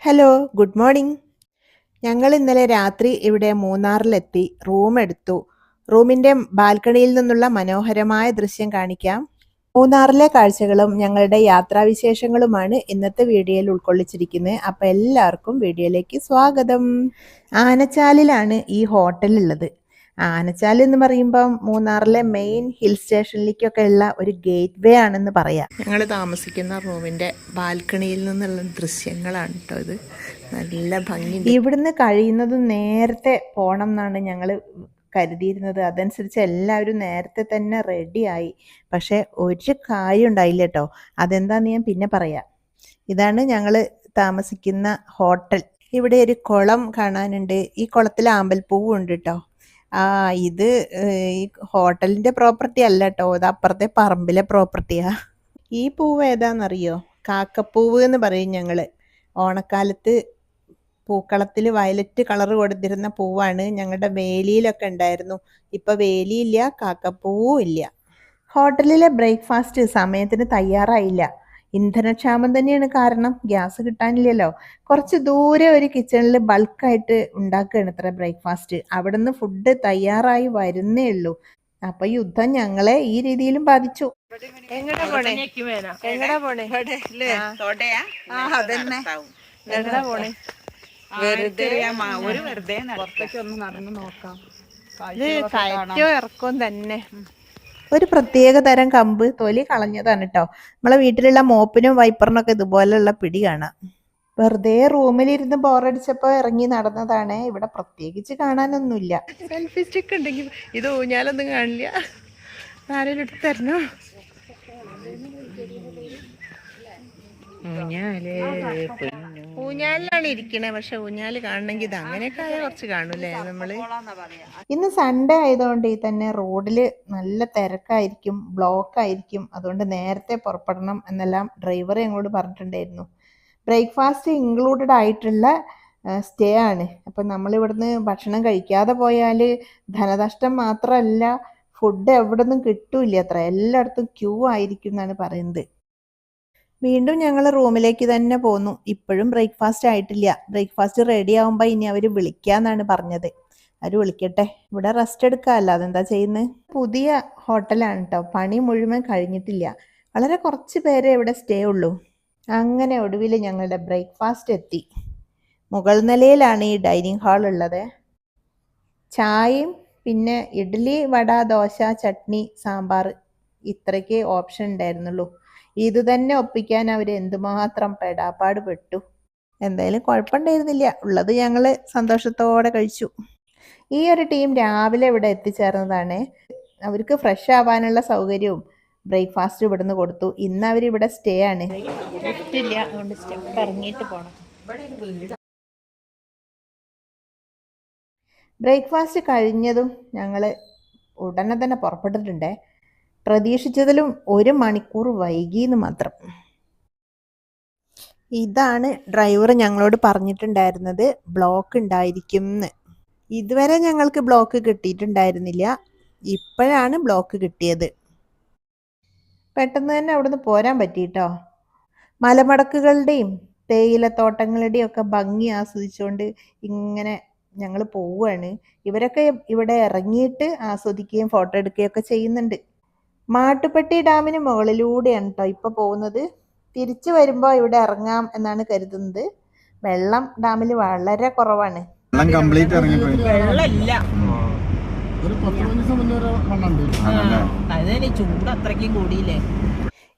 Hello, good morning. ഞങ്ങൾ ഇന്നലെ രാത്രി ഇവിടെ മൂന്നാറിലെത്തി റൂം എടുത്തു. റൂമിന്റെ ബാൽക്കണിയിൽ നിന്നുള്ള മനോഹരമായ ദൃശ്യം കാണിക്കാം. മൂന്നാറിലെ കാഴ്ചകളും ഞങ്ങളുടെ യാത്രാവിശേഷങ്ങളുമാണ് ഇന്നത്തെ വീഡിയോയിൽ ഉൾക്കൊള്ളിച്ചിരിക്കുന്നത്. അപ്പോൾ എല്ലാവർക്കും വീഡിയോയിലേക്ക് സ്വാഗതം. ആനച്ചാലിലാണ് ഈ ഹോട്ടൽ ഉള്ളത്. ആനച്ചാൽ എന്ന് പറയുമ്പം മൂന്നാറിലെ മെയിൻ ഹിൽ സ്റ്റേഷനിലേക്കൊക്കെ ഉള്ള ഒരു ഗേറ്റ് വേ ആണെന്ന് പറയാം. ഞങ്ങൾ താമസിക്കുന്ന റൂമിൻ്റെ ബാൽക്കണിയിൽ നിന്നുള്ള ദൃശ്യങ്ങളാണ് കേട്ടോ ഇത്. നല്ല ഭംഗി. ഇവിടുന്ന് കഴിയുന്നത് നേരത്തെ പോകണം എന്നാണ് ഞങ്ങൾ കരുതിയിരുന്നത്. അതനുസരിച്ച് എല്ലാവരും നേരത്തെ തന്നെ റെഡിയായി. പക്ഷെ ഒരു കാര്യം ഉണ്ടായില്ല കേട്ടോ. അതെന്താന്ന് ഞാൻ പിന്നെ പറയാം. ഇതാണ് ഞങ്ങൾ താമസിക്കുന്ന ഹോട്ടൽ. ഇവിടെ ഒരു കുളം കാണാനുണ്ട്. ഈ കുളത്തിൽ ആമ്പൽപ്പൂവും ഉണ്ട് കേട്ടോ. ഇത് ഈ ഹോട്ടലിന്റെ പ്രോപ്പർട്ടി അല്ല കേട്ടോ. ഇത് അപ്പുറത്തെ പറമ്പിലെ പ്രോപ്പർട്ടിയാ. ഈ പൂവ് ഏതാണെന്നറിയോ? കാക്കപ്പൂവ് എന്ന് പറയും ഞങ്ങൾ. ഓണക്കാലത്ത് പൂക്കളത്തിൽ വയലറ്റ് കളർ കൊടുത്തിരുന്ന പൂവാണ്. ഞങ്ങളുടെ വേലിയിലൊക്കെ ഉണ്ടായിരുന്നു. ഇപ്പൊ വേലിയില്ല, കാക്കപ്പൂവും ഇല്ല. ഹോട്ടലിലെ ബ്രേക്ക്ഫാസ്റ്റ് സമയത്തിന് തയ്യാറായില്ല. ഇന്ധനക്ഷാമം തന്നെയാണ് കാരണം. ഗ്യാസ് കിട്ടാനില്ലല്ലോ. കുറച്ച് ദൂരെ ഒരു കിച്ചണിൽ ബൾക്കായിട്ട് ഉണ്ടാക്കുകയാണ് ഇത്ര ബ്രേക്ക്ഫാസ്റ്റ്. അവിടെ നിന്ന് ഫുഡ് തയ്യാറായി വരുന്നേ ഉള്ളൂ. അപ്പൊ യുദ്ധം ഞങ്ങളെ ഈ രീതിയിലും ബാധിച്ചു. എങ്ങടാ പോണേ? കയറ്റോ ഇറക്കവും തന്നെ. ഒരു പ്രത്യേക തരം കമ്പ് തൊലി കളഞ്ഞതാണ് കേട്ടോ. നമ്മളെ വീട്ടിലുള്ള മോപ്പിനും വൈപ്പറിനൊക്കെ ഇതുപോലെയുള്ള പിടി കാണാം. വെറുതെ റൂമിലിരുന്ന് ബോറടിച്ചപ്പോ ഇറങ്ങി നടന്നതാണ്. ഇവിടെ പ്രത്യേകിച്ച് കാണാനൊന്നുമില്ല. സെൽഫി സ്റ്റിക്ക് ഉണ്ടെങ്കിൽ ഇത് ഊഞ്ഞാലൊന്നും കാണില്ല. ആരെങ്കിലും എടുത്ത് തരണോ? ഊഞ്ഞാലിലാണ് ഇരിക്കണേ. പക്ഷെ ഊഞ്ഞാല് കാണണമെങ്കിൽ ഇത് അങ്ങനെയൊക്കെ ആയാൽ കുറച്ച് കാണൂലേ നമ്മള്. ഇന്ന് സൺഡേ ആയതുകൊണ്ട് ഈ തന്നെ റോഡില് നല്ല തിരക്കായിരിക്കും, ബ്ലോക്ക് ആയിരിക്കും. അതുകൊണ്ട് നേരത്തെ പുറപ്പെടണം എന്നെല്ലാം ഡ്രൈവർ ഞങ്ങളോട് പറഞ്ഞിട്ടുണ്ടായിരുന്നു. ബ്രേക്ക്ഫാസ്റ്റ് ഇൻക്ലൂഡഡ് ആയിട്ടുള്ള സ്റ്റേ ആണ്. അപ്പം നമ്മളിവിടുന്ന് ഭക്ഷണം കഴിക്കാതെ പോയാൽ ധനനഷ്ടം മാത്രമല്ല, ഫുഡ് എവിടെ നിന്നും കിട്ടൂല അത്ര. എല്ലായിടത്തും ക്യൂ ആയിരിക്കും എന്നാണ് പറയുന്നത്. വീണ്ടും ഞങ്ങൾ റൂമിലേക്ക് തന്നെ പോന്നു. ഇപ്പോഴും ബ്രേക്ക്ഫാസ്റ്റ് ആയിട്ടില്ല. ബ്രേക്ക്ഫാസ്റ്റ് റെഡി ആവുമ്പോൾ ഇനി അവർ വിളിക്കാന്നാണ് പറഞ്ഞത്. അവർ വിളിക്കട്ടെ. ഇവിടെ റെസ്റ്റ് എടുക്കാമല്ലോ, അതെന്താ ചെയ്യുന്നത്. പുതിയ ഹോട്ടലാണ് കേട്ടോ. പണി മുഴുവൻ കഴിഞ്ഞിട്ടില്ല. വളരെ കുറച്ച് പേരെ ഇവിടെ സ്റ്റേ ഉള്ളൂ. അങ്ങനെ ഒടുവിൽ ഞങ്ങളുടെ ബ്രേക്ക്ഫാസ്റ്റ് എത്തി. മുകൾ നിലയിലാണ് ഈ ഡൈനിങ് ഹാൾ ഉള്ളത്. ചായയും പിന്നെ ഇഡ്ഡലി, വട, ദോശ, ചട്നി, സാമ്പാർ, ഇത്രയ്ക്ക് ഓപ്ഷൻ ഉണ്ടായിരുന്നുള്ളൂ. ഇത് തന്നെ ഒപ്പിക്കാൻ അവർ എന്തുമാത്രം പെടാപ്പാട് പെട്ടു. എന്തായാലും കുഴപ്പമുണ്ടായിരുന്നില്ല. ഉള്ളത് ഞങ്ങൾ സന്തോഷത്തോടെ കഴിച്ചു. ഈ ഒരു ടീം രാവിലെ ഇവിടെ എത്തിച്ചേർന്നതാണ്. അവർക്ക് ഫ്രഷ് ആവാനുള്ള സൗകര്യവും ബ്രേക്ക്ഫാസ്റ്റ് ഇവിടുന്ന് കൊടുത്തു. ഇന്ന് അവരിവിടെ സ്റ്റേ ആണ്. അതുകൊണ്ട് സ്റ്റെപ്പ് ഇറങ്ങിയിട്ട് പോകണം. ബ്രേക്ക്ഫാസ്റ്റ് കഴിഞ്ഞതും ഞങ്ങൾ ഉടനെ തന്നെ പുറപ്പെട്ടിട്ടുണ്ട്. പ്രതീക്ഷിച്ചതിലും 1 മണിക്കൂർ വൈകിയെന്ന് മാത്രം. ഇതാണ് ഡ്രൈവർ ഞങ്ങളോട് പറഞ്ഞിട്ടുണ്ടായിരുന്നത്, ബ്ലോക്ക് ഉണ്ടായിരിക്കും എന്ന്. ഇതുവരെ ഞങ്ങൾക്ക് ബ്ലോക്ക് കിട്ടിയിട്ടുണ്ടായിരുന്നില്ല. ഇപ്പോഴാണ് ബ്ലോക്ക് കിട്ടിയത്. പെട്ടെന്ന് തന്നെ അവിടുന്ന് പോരാൻ പറ്റിയിട്ടോ. മലമടക്കുകളുടെയും തേയിലത്തോട്ടങ്ങളുടെയും ഒക്കെ ഭംഗി ആസ്വദിച്ചുകൊണ്ട് ഇങ്ങനെ ഞങ്ങൾ പോവുകയാണ്. ഇവരൊക്കെ ഇവിടെ ഇറങ്ങിയിട്ട് ആസ്വദിക്കുകയും ഫോട്ടോ എടുക്കുകയും ഒക്കെ ചെയ്യുന്നുണ്ട്. മാട്ടുപ്പെട്ടി ഡാമിന് മുകളിലൂടെയാണ് കേട്ടോ ഇപ്പൊ പോകുന്നത്. തിരിച്ചു വരുമ്പോൾ ഇവിടെ ഇറങ്ങാം എന്നാണ് കരുതുന്നത്. വെള്ളം ഡാമിൽ വളരെ കുറവാണ്.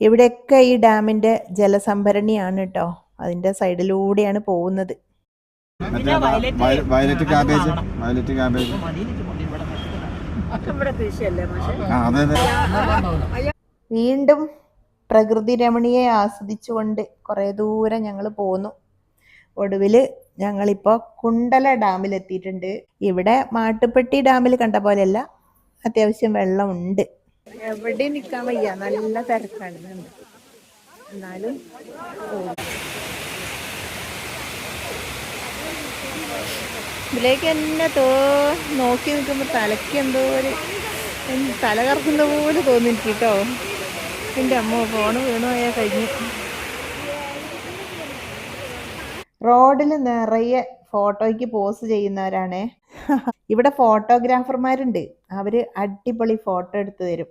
ഇവിടെയൊക്കെ ഈ ഡാമിന്റെ ജലസംഭരണിയാണ് കേട്ടോ. അതിന്റെ സൈഡിലൂടെയാണ് പോകുന്നത്. വീണ്ടും പ്രകൃതി രമണിയെ ആസ്വദിച്ചുകൊണ്ട് കുറെ ദൂരം ഞങ്ങൾ പോന്നു. ഒടുവില് ഞങ്ങളിപ്പോ കുണ്ടല ഡാമിലെത്തിയിട്ടുണ്ട്. ഇവിടെ മാട്ടുപ്പെട്ടി ഡാമിൽ കണ്ട പോലെയല്ല, അത്യാവശ്യം വെള്ളമുണ്ട്. എവിടെ നിൽക്കാൻ വയ്യ, നല്ല തിരക്കാണ്. എന്നാലും ഇതിലേക്ക് തന്നെ നോക്കി നിൽക്കുമ്പോൾ തലയ്ക്ക് എന്തോ ഒരു തല കറക്കുന്ന പോലെ തോന്നിയിരിക്കും കേട്ടോ. എൻ്റെ അമ്മ ഫോണ് വീണു പോയാൽ കഴിഞ്ഞു. റോഡിൽ നിറയെ ഫോട്ടോയ്ക്ക് പോസ് ചെയ്യുന്നവരാണ്. ഇവിടെ ഫോട്ടോഗ്രാഫർമാരുണ്ട്. അവര് അടിപൊളി ഫോട്ടോ എടുത്തു തരും.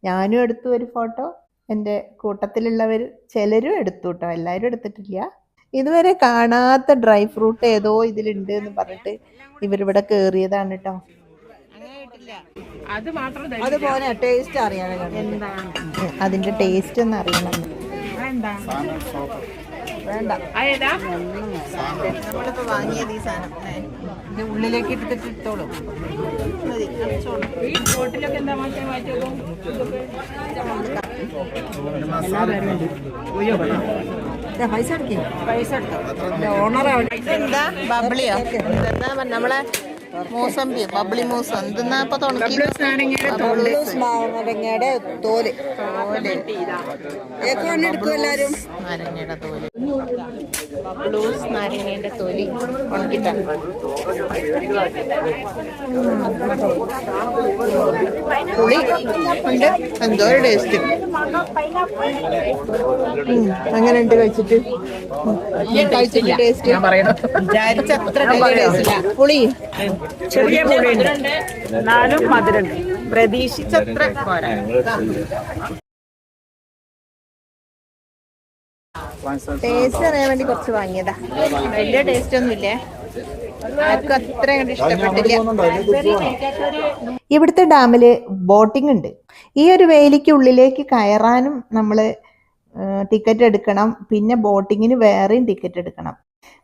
ഞാനും എടുത്തു ഒരു ഫോട്ടോ. എൻ്റെ കൂട്ടത്തിലുള്ളവർ ചിലരും എടുത്തു കേട്ടോ, എല്ലാവരും എടുത്തിട്ടില്ല. ഇതുവരെ കാണാത്ത ഡ്രൈ ഫ്രൂട്ട് ഏതോ ഇതിലുണ്ട് എന്ന് പറഞ്ഞിട്ട് ഇവരിവിടെ കേറിയതാണ് കേട്ടോ. അതുപോലെ ടേസ്റ്റ് അറിയാതെ അതിന്റെ ടേസ്റ്റ് ഒന്ന് അറിയണം. വേണ്ട, നമ്മളിപ്പോ വാങ്ങിയത് ഈ സാധനം ഇത് ഉള്ളിലേക്ക് എടുത്തിട്ട് ഇട്ടോളൂ. പൈസ ഓണർ എന്താ ബബ്ലിയോ എന്താ നമ്മളെ മൂസമ്പി ബബ്ലി മൂസ എന്തെന്നാ ഇപ്പൊ നാരങ്ങയുടെ തോല് നാരങ്ങയുടെ തോല് ബബ്ലൂസ് നാരങ്ങയുടെ തോലി ഉണക്കിട്ടാണ്. പുളി ഉണ്ട്, എന്തോ ഒരു ടേസ്റ്റ്. അങ്ങനെ ഉണ്ട് കഴിച്ചിട്ട്. ടേസ്റ്റ് വിചാരിച്ചത്ര പുളി ചെറിയ പുളിയുണ്ട്, നാലും മധുരണ്ട്, പ്രതീക്ഷിച്ചത്ര പോരാ. ടേസ്റ്റ് അറിയാൻ വേണ്ടി കുറച്ച് വാങ്ങിയതാ. വലിയ ടേസ്റ്റ് ഒന്നുമില്ലേ, ആർക്കും അത്ര ഇഷ്ടപ്പെട്ടില്ല. ഇവിടുത്തെ ഡാമില് ബോട്ടിംഗ് ഉണ്ട്. ഈ ഒരു വേലിക്കുള്ളിലേക്ക് കയറാനും നമ്മൾ ടിക്കറ്റ് എടുക്കണം, പിന്നെ ബോട്ടിങ്ങിന് വേറെയും ടിക്കറ്റ് എടുക്കണം.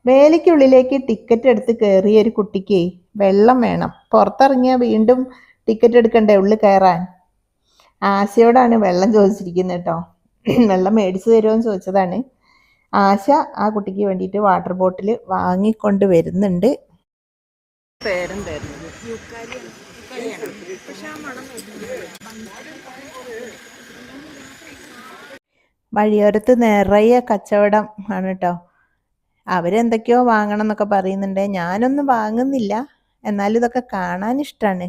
വേലിക്കുള്ളിലേക്ക് ടിക്കറ്റ് എടുത്ത് കയറിയ ഒരു കുട്ടിക്ക് വെള്ളം വേണം. പുറത്തിറങ്ങിയാൽ വീണ്ടും ടിക്കറ്റ് എടുക്കണ്ടേ ഉള്ളിൽ കയറാൻ. ആശയോടാണ് വെള്ളം ചോദിച്ചിരിക്കുന്നത് കേട്ടോ. വെള്ളം മേടിച്ചു തരുമോ എന്ന് ചോദിച്ചതാണ്. ആശ ആ കുട്ടിക്ക് വേണ്ടിയിട്ട് വാട്ടർ ബോട്ടിൽ വാങ്ങിക്കൊണ്ട് വരുന്നുണ്ട്. വഴിയോരത്ത് നിറയെ കച്ചവടം ആണ് കേട്ടോ. അവരെന്തൊക്കെയോ വാങ്ങണം എന്നൊക്കെ പറയുന്നുണ്ട്. ഞാനൊന്നും വാങ്ങുന്നില്ല, എന്നാലും ഇതൊക്കെ കാണാൻ ഇഷ്ടമാണ്.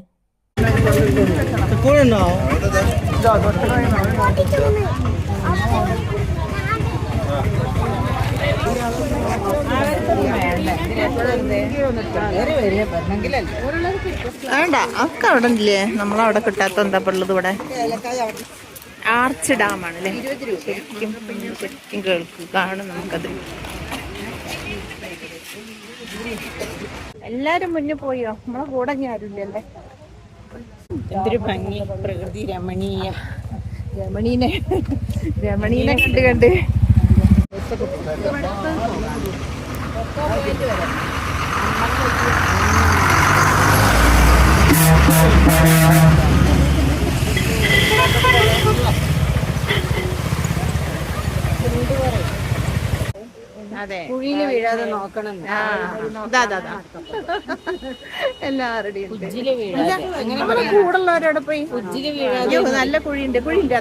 വേണ്ട, ഒക്കെ അവിടെ ഇല്ലേ, നമ്മളവിടെ കിട്ടാത്ത എന്താ ഉള്ളത്. ഇവിടെ ആർച്ച് ഡാമാണല്ലേ, ശരിക്കും ശരിക്കും കേൾക്കും കാണും നമുക്കത്. എല്ലാരും മുന്നേ പോയോ, നമ്മളെ കൂടെ ആരുമില്ലല്ലേ. എന്തൊരു ഭംഗി, പ്രകൃതി രമണീയം. രമണീനെ കണ്ട് കണ്ട് അതെ, കുഴിയിൽ വീഴാതെ നോക്കണം. എല്ലാവരുടെയും കൂടുള്ളവരോടെ പോയി നല്ല കുഴിയുണ്ട്, കുഴിന്റെ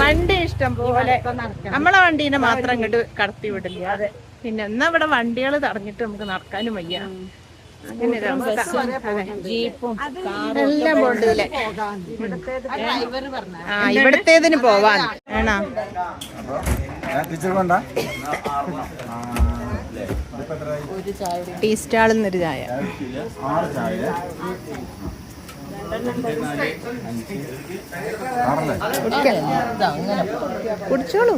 വണ്ടി ഇഷ്ടം പോലെ. നമ്മളെ വണ്ടീനെ മാത്രം ഇങ്ങോട്ട് കടത്തി വിടില്ല. അതെ, പിന്നെ എന്നാ ഇവിടെ വണ്ടികൾ തടഞ്ഞിട്ട് നമുക്ക് നടക്കാനും വയ്യ. അങ്ങനെ ജീപ്പും എല്ലാം പോണ്ടില്ലേ. ഇവിടത്തേതിന് പോവാൻ വേണോ? ടീ സ്റ്റാളിൽ നിന്നൊരു ചായ. കുടിച്ചോളൂ.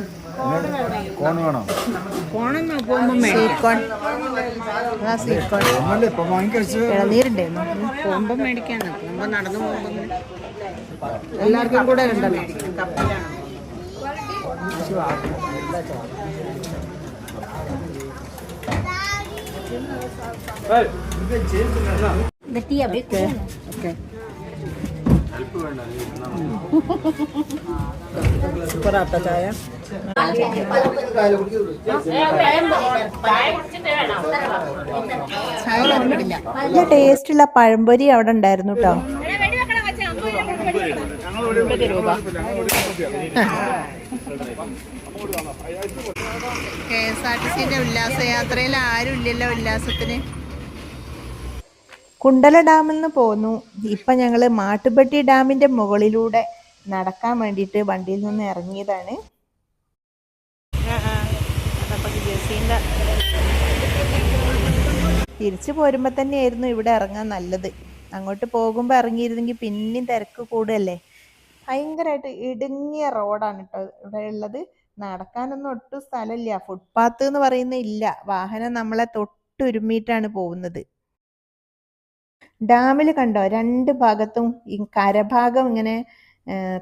ഇളനീരുണ്ടായിരുന്നു, പോകുമ്പോ മേടിക്കാണ്. പോകുമ്പോ നടന്നു പോകുമ്പോ എല്ലാവർക്കും കൂടെ ഉണ്ടല്ലോ. പൊറാട്ട ചായ. നല്ല ടേസ്റ്റുള്ള പഴംപൊരി അവിടെ ഉണ്ടായിരുന്നു കേട്ടോ. 50 രൂപ. KSRTC ഉല്ലാസയാത്രയിൽ ആരും ഇല്ലല്ലോ ഉല്ലാസത്തിന്. കുണ്ടല ഡാമിൽ നിന്ന് പോന്നു. ഇപ്പൊ ഞങ്ങള് മാട്ടുപ്പെട്ടി ഡാമിന്റെ മുകളിലൂടെ നടക്കാൻ വേണ്ടിയിട്ട് വണ്ടിയിൽ നിന്ന് ഇറങ്ങിയതാണ്. തിരിച്ചു പോരുമ്പോൾ തന്നെയായിരുന്നു ഇവിടെ ഇറങ്ങാൻ നല്ലത്. അങ്ങോട്ട് പോകുമ്പോൾ ഇറങ്ങിയിരുന്നെങ്കിൽ പിന്നെയും തിരക്ക് കൂടുകയല്ലേ. ഭയങ്കരമായിട്ട് ഇടുങ്ങിയ റോഡാണ് കേട്ടോ ഇവിടെ ഉള്ളത്. നടക്കാനൊന്നും ഒട്ടും സ്ഥലമില്ല. ഫുട്പാത്ത് എന്ന് പറയുന്ന ഇല്ല. വാഹനം നമ്മളെ തൊട്ടുരുമ്മിയിട്ടാണ് പോകുന്നത്. ഡാമിൽ കണ്ടോ, രണ്ട് ഭാഗത്തും ഈ കരഭാഗം ഇങ്ങനെ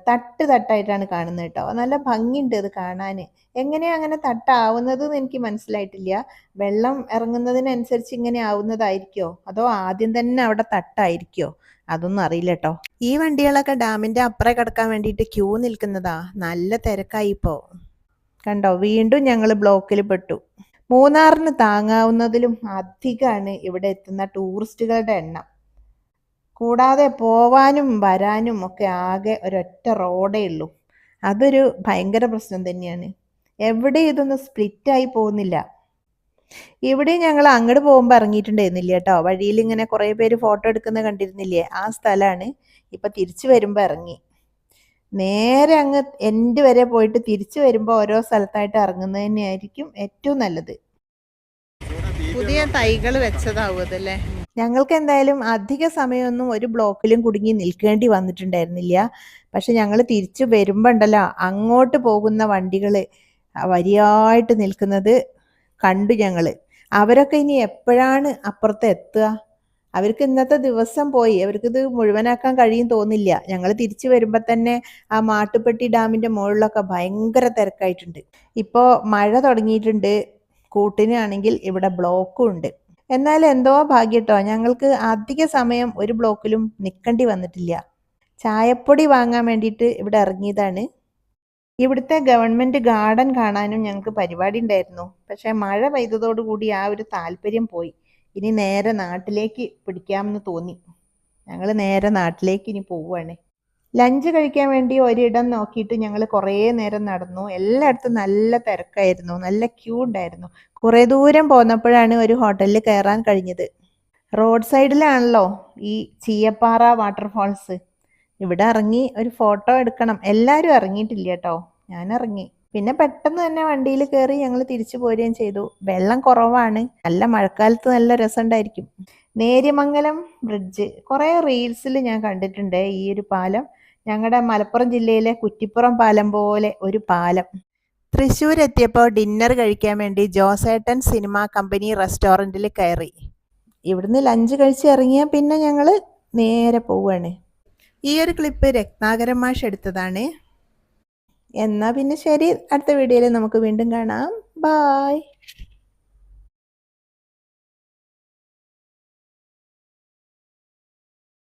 തട്ട് തട്ടായിട്ടാണ് കാണുന്നത് കേട്ടോ. നല്ല ഭംഗിയുണ്ട് അത് കാണാൻ. എങ്ങനെയാ അങ്ങനെ തട്ടാവുന്നത് എന്ന് എനിക്ക് മനസ്സിലായിട്ടില്ല. വെള്ളം ഇറങ്ങുന്നതിനനുസരിച്ച് ഇങ്ങനെ ആവുന്നതായിരിക്കോ, അതോ ആദ്യം തന്നെ അവിടെ തട്ടായിരിക്കോ, അതൊന്നും അറിയില്ല കേട്ടോ. ഈ വണ്ടികളൊക്കെ ഡാമിന്റെ അപ്പുറം കിടക്കാൻ വേണ്ടിയിട്ട് ക്യൂ നിൽക്കുന്നതാ. നല്ല തിരക്കായി ഇപ്പോ. കണ്ടോ, വീണ്ടും ഞങ്ങൾ ബ്ലോക്കിൽ പെട്ടു. മൂന്നാറിന് താങ്ങാവുന്നതിലും അധികമാണ് ഇവിടെ എത്തുന്ന ടൂറിസ്റ്റുകളുടെ എണ്ണം. കൂടാതെ പോവാനും വരാനും ഒക്കെ ആകെ ഒരൊറ്റ റോഡേ ഉള്ളൂ. അതൊരു ഭയങ്കര പ്രശ്നം തന്നെയാണ്. എവിടെ ഇതൊന്നും സ്പ്ലിറ്റായി പോകുന്നില്ല. ഇവിടെ ഞങ്ങൾ അങ്ങോട്ട് പോകുമ്പോൾ ഇറങ്ങിയിട്ടുണ്ടായിരുന്നില്ല കേട്ടോ. വഴിയിൽ ഇങ്ങനെ കുറേ പേര് ഫോട്ടോ എടുക്കുന്നത് കണ്ടിരുന്നില്ലേ, ആ സ്ഥലമാണ്. ഇപ്പം തിരിച്ചു വരുമ്പോൾ ഇറങ്ങി. നേരെ അങ്ങ് എൻഡ് വരെ പോയിട്ട് തിരിച്ചു വരുമ്പോൾ ഓരോ സ്ഥലത്തായിട്ട് ഇറങ്ങുന്നത് തന്നെയായിരിക്കും ഏറ്റവും നല്ലത്. പുതിയ തൈകൾ വെച്ചതാവും അതല്ലേ. ഞങ്ങൾക്ക് എന്തായാലും അധിക സമയമൊന്നും ഒരു ബ്ലോക്കിലും കുടുങ്ങി നിൽക്കേണ്ടി വന്നിട്ടുണ്ടായിരുന്നില്ല. പക്ഷെ ഞങ്ങൾ തിരിച്ചു വരുമ്പോൾ ഉണ്ടല്ലോ, അങ്ങോട്ട് പോകുന്ന വണ്ടികൾ വരിയായിട്ട് നിൽക്കുന്നത് കണ്ടു ഞങ്ങൾ. അവരൊക്കെ ഇനി എപ്പോഴാണ് അപ്പുറത്ത് എത്തുക? അവർക്ക് ഇന്നത്തെ ദിവസം പോയി, അവർക്കിത് മുഴുവനാക്കാൻ കഴിയും തോന്നില്ല. ഞങ്ങൾ തിരിച്ചു വരുമ്പോൾ തന്നെ ആ മാട്ടുപ്പെട്ടി ഡാമിന്റെ മുകളിലൊക്കെ ഭയങ്കര തിരക്കായിട്ടുണ്ട്. ഇപ്പോൾ മഴ തുടങ്ങിയിട്ടുണ്ട്. കൂട്ടിനാണെങ്കിൽ ഇവിടെ ബ്ലോക്കും ഉണ്ട്. എന്നാൽ എന്തോ ഭാഗ്യട്ടോ, ഞങ്ങൾക്ക് അധിക സമയം ഒരു ബ്ലോക്കിലും നിൽക്കേണ്ടി വന്നിട്ടില്ല. ചായപ്പൊടി വാങ്ങാൻ വേണ്ടിയിട്ട് ഇവിടെ ഇറങ്ങിയതാണ്. ഇവിടുത്തെ ഗവൺമെന്റ് ഗാർഡൻ കാണാനും ഞങ്ങൾക്ക് പരിപാടി ഉണ്ടായിരുന്നു. പക്ഷെ മഴ പെയ്തതോടുകൂടി ആ ഒരു താല്പര്യം പോയി. ഇനി നേരെ നാട്ടിലേക്ക് പിടിക്കാമെന്ന് തോന്നി. ഞങ്ങൾ നേരെ നാട്ടിലേക്ക് ഇനി പോവുകയാണ്. ലഞ്ച് കഴിക്കാൻ വേണ്ടി ഒരിടം നോക്കിയിട്ട് ഞങ്ങൾ കുറേ നേരം നടന്നു. എല്ലായിടത്തും നല്ല തിരക്കായിരുന്നു, നല്ല ക്യൂ ഉണ്ടായിരുന്നു. കുറേ ദൂരം പോന്നപ്പോഴാണ് ഒരു ഹോട്ടലിൽ കയറാൻ കഴിഞ്ഞത്. റോഡ് സൈഡിലാണല്ലോ ഈ ചീയപ്പാറ വാട്ടർഫാൾസ്. ഇവിടെ ഇറങ്ങി ഒരു ഫോട്ടോ എടുക്കണം. എല്ലാവരും ഇറങ്ങിയിട്ടില്ല കേട്ടോ, ഞാൻ ഇറങ്ങി. പിന്നെ പെട്ടെന്ന് തന്നെ വണ്ടിയിൽ കയറി ഞങ്ങൾ തിരിച്ചു പോരുകയും ചെയ്തു. വെള്ളം കുറവാണ്. നല്ല മഴക്കാലത്ത് നല്ല രസമുണ്ടായിരിക്കും. നേര്യമംഗലം ബ്രിഡ്ജ് കുറേ റീൽസിൽ ഞാൻ കണ്ടിട്ടുണ്ട്. ഈ ഒരു പാലം ഞങ്ങളുടെ മലപ്പുറം ജില്ലയിലെ കുറ്റിപ്പുറം പാലം പോലെ ഒരു പാലം. തൃശ്ശൂർ എത്തിയപ്പോൾ ഡിന്നർ കഴിക്കാൻ വേണ്ടി ജോസേട്ടൻ സിനിമ കമ്പനി റെസ്റ്റോറൻറ്റിൽ കയറി. ഇവിടുന്ന് ലഞ്ച് കഴിച്ച് ഇറങ്ങിയാൽ പിന്നെ ഞങ്ങൾ നേരെ പോവുകയാണ്. ഈ ഒരു ക്ലിപ്പ് രത്നാകരൻ മാഷ് എടുത്തതാണ്. എന്നാൽ പിന്നെ ശരി, അടുത്ത വീഡിയോയിൽ നമുക്ക് വീണ്ടും കാണാം. ബായ്.